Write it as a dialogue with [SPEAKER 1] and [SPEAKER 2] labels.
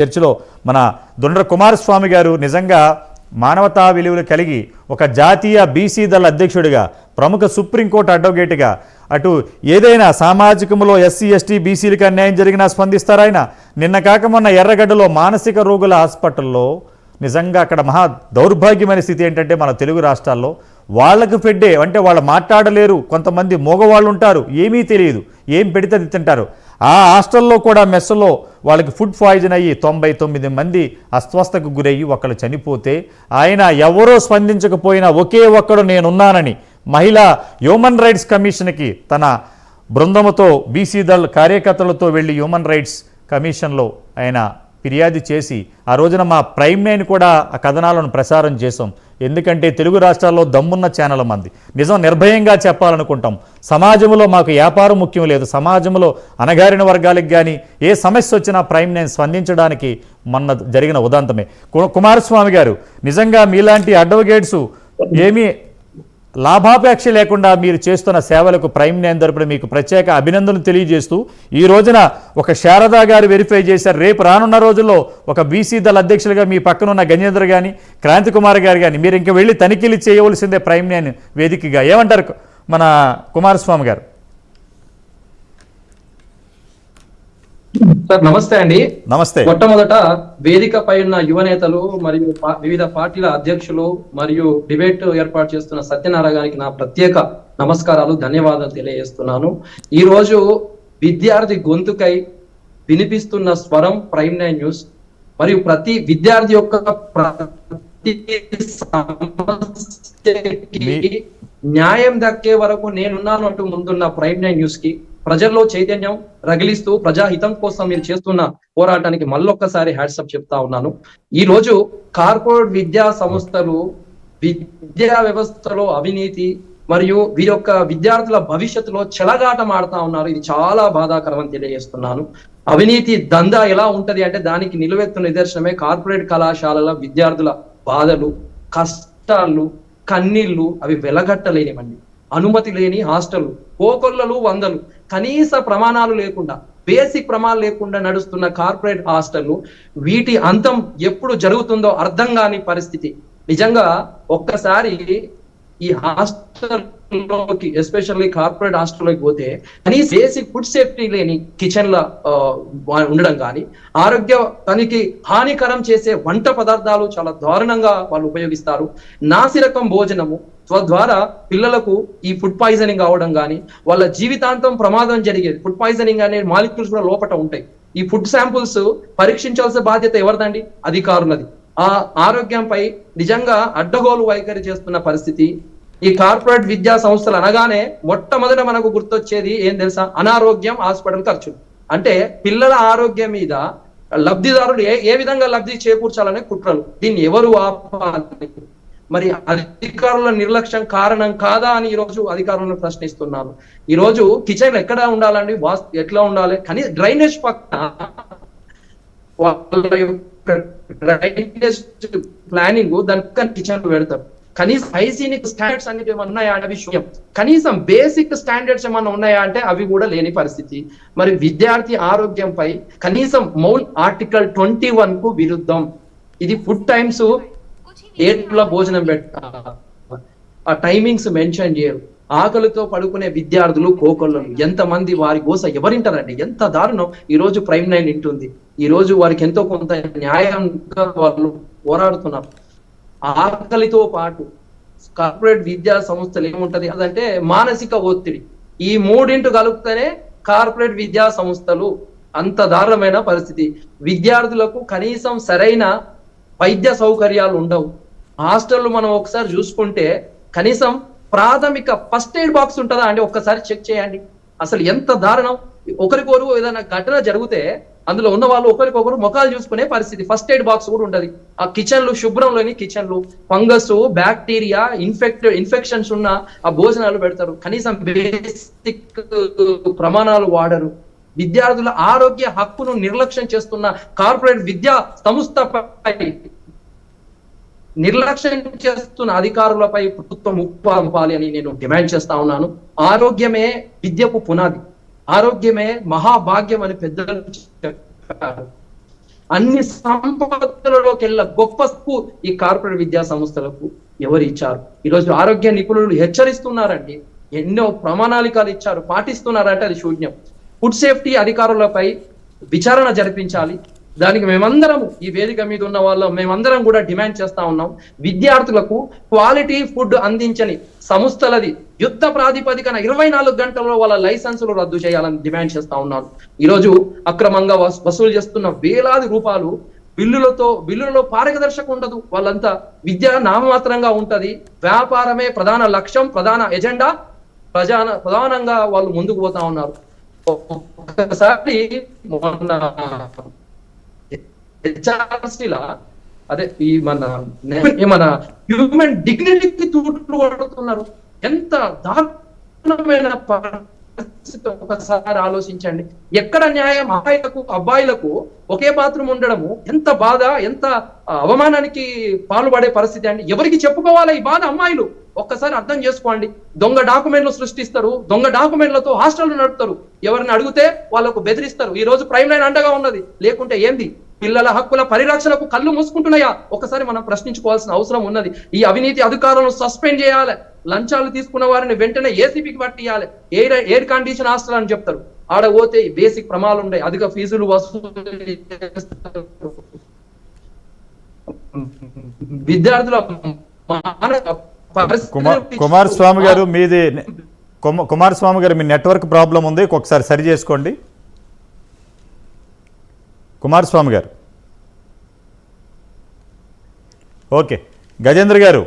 [SPEAKER 1] చర్చలో మన దొండ్ర కుమారస్వామి గారు నిజంగా మానవతా విలువలు కలిగి ఒక జాతీయ బీసీ దళ అధ్యక్షుడిగా, ప్రముఖ సుప్రీంకోర్టు అడ్వకేట్గా, అటు ఏదైనా సామాజికంలో ఎస్సీ ఎస్టీ బీసీలకు అన్యాయం జరిగినా స్పందిస్తారు ఆయన. నిన్న కాక మొన్న ఎర్రగడ్డలో మానసిక రోగుల హాస్పిటల్లో నిజంగా అక్కడ మహా దౌర్భాగ్యమైన స్థితి ఏంటంటే మన తెలుగు రాష్ట్రాల్లో వాళ్ళకు ఫెడ్డే అంటే వాళ్ళు మాట్లాడలేరు, కొంతమంది మగవాళ్ళు ఉంటారు, ఏమీ తెలియదు, ఏం పెడితే అది తింటారు. ఆ హాస్టల్లో కూడా మెస్సులో వాళ్ళకి ఫుడ్ పాయిజన్ అయ్యి 99 మంది అస్వస్థకు గురయ్యి ఒకళ్ళు చనిపోతే ఆయన ఎవరో స్పందించకపోయినా ఒకే ఒక్కడు నేనున్నానని మహిళా హ్యూమన్ రైట్స్ కమిషన్కి తన బృందముతో బీసీ దళ కార్యకర్తలతో వెళ్ళి హ్యూమన్ రైట్స్ కమిషన్లో ఆయన ఫిర్యాదు చేసి ఆ రోజున మా ప్రైమ్ 9 కూడా ఆ కథనాలను ప్రసారం చేసాం. ఎందుకంటే తెలుగు రాష్ట్రాల్లో దమ్మున్న ఛానల్ మంది, నిజం నిర్భయంగా చెప్పాలనుకుంటాం. సమాజంలో మాకు వ్యాపారం ముఖ్యం లేదు, సమాజంలో అణగారిన వర్గాలకు కానీ ఏ సమస్య వచ్చినా ప్రైమ్ 9 స్పందించడానికి మొన్న జరిగిన ఉదంతమే. కుమారస్వామి గారు నిజంగా మీలాంటి అడ్వకేట్స్ ఏమీ లాభాపేక్ష లేకుండా మీరు చేస్తున్న సేవలకు ప్రైమ్ 9 తరపున మీకు ప్రత్యేక అభినందనలు తెలియజేస్తూ, ఈ రోజున ఒక శారదా గారు వెరిఫై చేశారు. రేపు రానున్న రోజుల్లో ఒక బీసీ దళ అధ్యక్షులుగా మీ పక్కన ఉన్న గజేంద్ర కానీ క్రాంతి కుమార్ గారు కానీ మీరు ఇంకా వెళ్ళి తనిఖీలు చేయవలసిందే ప్రైమ్ 9 వేదికగా. ఏమంటారు మన కుమారస్వామి గారు?
[SPEAKER 2] సార్ నమస్తే అండి.
[SPEAKER 1] నమస్తే.
[SPEAKER 2] మొట్టమొదట వేదికపై ఉన్న యువ నేతలు మరియు వివిధ పార్టీల అధ్యక్షులు మరియు డిబేట్ ఏర్పాటు చేస్తున్న సత్యనారాయణ గారికి నా ప్రత్యేక నమస్కారాలు, ధన్యవాదాలు తెలియజేస్తున్నాను. ఈ రోజు విద్యార్థి గొంతుకై వినిపిస్తున్న స్వరం ప్రైమ్ 9 న్యూస్ మరియు ప్రతి విద్యార్థి యొక్క ప్రతి సమస్యకి న్యాయం దక్కే వరకు నేనున్నాను అంటూ ముందున్న ప్రైమ్ 9 న్యూస్ కి, ప్రజల్లో చైతన్యం రగిలిస్తూ ప్రజాహితం కోసం మీరు చేస్తున్న పోరాటానికి మళ్ళొక్కసారి హ్యాట్సప్ చెప్తా ఉన్నాను. ఈ రోజు కార్పొరేట్ విద్యా సంస్థలు విద్యా వ్యవస్థలో అవినీతి మరియు వీరి యొక్క విద్యార్థుల భవిష్యత్తులో చెలగాటం ఆడుతా ఉన్నారు. ఇది చాలా బాధాకరం అని తెలియజేస్తున్నాను. అవినీతి దందా ఎలా ఉంటది అంటే దానికి నిలువెత్తు నిదర్శనమే కార్పొరేట్ కళాశాలల విద్యార్థుల బాధలు, కష్టాలు, కన్నీళ్లు. అవి వెలగట్టలేనివండి. అనుమతి లేని హాస్టళ్లు, కోకొల్లలు, వందలు, కనీస ప్రమాణాలు లేకుండా, బేసిక్ ప్రమాణాలు లేకుండా నడుస్తున్న కార్పొరేట్ హాస్టళ్లు, వీటి అంతం ఎప్పుడు జరుగుతుందో అర్థం కాని పరిస్థితి. నిజంగా ఒక్కసారి ఈ హాస్టల్లోకి, ఎస్పెషల్లీ కార్పొరేట్ హాస్టల్లోకి పోతే కనీసం బేసిక్ ఫుడ్ సేఫ్టీ లేని కిచెన్ల ఉండడం కానీ, ఆరోగ్యానికి హానికరం చేసే వంట పదార్థాలు చాలా దారుణంగా వాళ్ళు ఉపయోగిస్తారు. నాసిరకం భోజనము తద్వారా పిల్లలకు ఈ ఫుడ్ పాయిజనింగ్ అవడం కానీ, వాళ్ళ జీవితాంతం ప్రమాదం జరిగేది. ఫుడ్ పాయిజనింగ్ అనే మాలిక్యూల్స్ కూడా లోపల ఉంటాయి. ఈ ఫుడ్ శాంపుల్స్ పరీక్షించాల్సిన బాధ్యత ఎవరిదండి? అధికారులది. ఆ ఆరోగ్యంపై నిజంగా అడ్డగోలు వైఖరి చేస్తున్న పరిస్థితి. ఈ కార్పొరేట్ విద్యా సంస్థలు అనగానే మొట్టమొదట మనకు గుర్తొచ్చేది ఏం తెలుసా? అనారోగ్యం, హాస్పిటల్ ఖర్చులు. అంటే పిల్లల ఆరోగ్యం మీద లబ్ధిదారులు ఏ విధంగా లబ్ధి చేకూర్చాలనే కుట్రలు. దీన్ని ఎవరు ఆపాలి? మరి అధికారుల నిర్లక్ష్యం కారణం కాదా అని ఈ రోజు అధికారులను ప్రశ్నిస్తున్నాను. ఈ రోజు కిచెన్ ఎక్కడ ఉండాలండి? ఎట్లా ఉండాలి? కానీ డ్రైనేజ్ పక్కన వాళ్ళ యొక్క డ్రైనేజ్ ప్లానింగ్ దాని కిచెన్ పెడతారు. కనీసం హైజీనిక్ స్టాండర్డ్స్ అనేది ఏమన్నా ఉన్నాయా అంటే విషయం, కనీసం బేసిక్ స్టాండర్డ్స్ ఏమన్నా ఉన్నాయా అంటే అవి కూడా లేని పరిస్థితి. మరి విద్యార్థి ఆరోగ్యంపై కనీసం ఆర్టికల్ 21 కు విరుద్ధం. ఇది ఫుడ్ టైమ్స్ 8 భోజనం పెట్టాలి, ఆ టైమింగ్స్ మెన్షన్ చేయరు. ఆకలితో పడుకునే విద్యార్థులు, కోకొల్లలు ఎంతమంది, వారి గోస ఎవరింటారండి? ఎంత దారుణం. ఈ రోజు ప్రైమ్ 9 వింటుంది. ఈ రోజు వారికి ఎంతో కొంత న్యాయంగా వాళ్ళు పోరాడుతున్నారు. ఆకలితో పాటు కార్పొరేట్ విద్యా సంస్థలు ఏముంటది అదంటే మానసిక ఒత్తిడి. ఈ మూడింటి కలిపితేనే కార్పొరేట్ విద్యా సంస్థలు. అంత దారుణమైన పరిస్థితి. విద్యార్థులకు కనీసం సరైన వైద్య సౌకర్యాలు ఉండవు. హాస్టల్ మనం ఒకసారి చూసుకుంటే కనీసం ప్రాథమిక ఫస్ట్ ఎయిడ్ బాక్స్ ఉంటుందా అండి? ఒక్కసారి చెక్ చేయండి. అసలు ఎంత దారుణం. ఒకరికొరు ఏదైనా ఘటన జరిగితే అందులో ఉన్న వాళ్ళు ఒకరికొకరు ముఖాలు చూసుకునే పరిస్థితి. ఫస్ట్ ఎయిడ్ బాక్స్ కూడా ఉంటది. ఆ కిచెన్లు శుభ్రం లేని కిచెన్లు, ఫంగస్, బ్యాక్టీరియా, ఇన్ఫెక్షన్స్ ఉన్న ఆ భోజనాలు పెడతారు. కనీసం బేసిక్ ప్రమాణాలు వాడరు. విద్యార్థుల ఆరోగ్య హక్కును నిర్లక్ష్యం చేస్తున్న కార్పొరేట్ విద్యా సంస్థపై, నిర్లక్ష్యం చేస్తున్న అధికారులపై ప్రభుత్వం ఉప్పాలి అని నేను డిమాండ్ చేస్తా ఉన్నాను. ఆరోగ్యమే విద్యకు పునాది, ఆరోగ్యమే మహాభాగ్యం అని పెద్దలు చెప్పారు. అన్ని సంపదలలోకెల్లా గొప్ప స్కూల్ ఈ కార్పొరేట్ విద్యా సంస్థలకు ఎవరు ఇచ్చారు? ఈరోజు ఆరోగ్య నిపుణులు హెచ్చరిస్తున్నారండి, ఎన్నో ప్రమాణాలికలు ఇచ్చారు, పాటిస్తున్నారంటే అది శూన్యం. ఫుడ్ సేఫ్టీ అధికారులపై విచారణ జరిపించాలి. దానికి మేమందరం ఈ వేదిక మీద ఉన్న వాళ్ళం మేమందరం కూడా డిమాండ్ చేస్తా ఉన్నాం. విద్యార్థులకు క్వాలిటీ ఫుడ్ అందించని సంస్థలది యుద్ధ ప్రాతిపదికన 24 గంటల్లో వాళ్ళ లైసెన్సులు రద్దు చేయాలని డిమాండ్ చేస్తా ఉన్నారు. ఈరోజు అక్రమంగా వసూలు చేస్తున్న వేలాది రూపాయలు బిల్లులలో పారదర్శకత ఉండదు. వాళ్ళంతా విద్య నామమాత్రంగా ఉంటది. వ్యాపారమే ప్రధాన లక్ష్యం, ప్రధాన ఎజెండా, ప్రధానంగా వాళ్ళు ముందుకు పోతా ఉన్నారు. ఒకసారి మొన్న హెచ్ఆర్సీలా అదే ఈ మన హ్యూమన్ డిగ్నిటీకి తూట్లు పడుతున్నారు. ఎంత దారుణమైన పరిస్థితి ఒకసారి ఆలోచించండి. ఎక్కడ న్యాయం? అబ్బాయిలకు ఒకే బాత్రూమ్ ఉండడము ఎంత బాధ, ఎంత అవమానానికి పాల్పడే పరిస్థితి అండి. ఎవరికి చెప్పుకోవాలి ఈ బాధ? అమ్మాయిలు ఒక్కసారి అర్థం చేసుకోండి. దొంగ డాక్యుమెంట్లు సృష్టిస్తారు, దొంగ డాక్యుమెంట్లతో హాస్టల్ నడుపుతారు, ఎవరిని అడిగితే వాళ్ళకు బెదిరిస్తారు. ఈ రోజు ప్రైమ్ లైన్ అండగా ఉన్నది, లేకుంటే ఏంది? పిల్లల హక్కుల పరిరక్షణకు కళ్ళు మూసుకుంటున్నాయా? ఒకసారి మనం ప్రశ్నించుకోవాల్సిన అవసరం ఉన్నది. ఈ అవినీతి అధికారులను సస్పెండ్ చేయాలి. లంచాలు తీసుకున్న వారిని వెంటనే ఏసీపీకి పట్టియాలి. ఎయిర్ కండిషన్ హాస్టల్ అని చెప్తారు, ఆడ పోతే బేసిక్ ప్రమాదాలు ఉన్నాయి, అధిక ఫీజులు వసూలు చేస్తారు. విద్యార్థుల
[SPEAKER 1] కుమారస్వామి గారు మీది కుమారస్వామి గారు మీ నెట్వర్క్ ప్రాబ్లం ఉంది, ఒకసారి సరి చేసుకోండి. కుమారస్వామి గారు ఓకే. గజేంద్ర గారు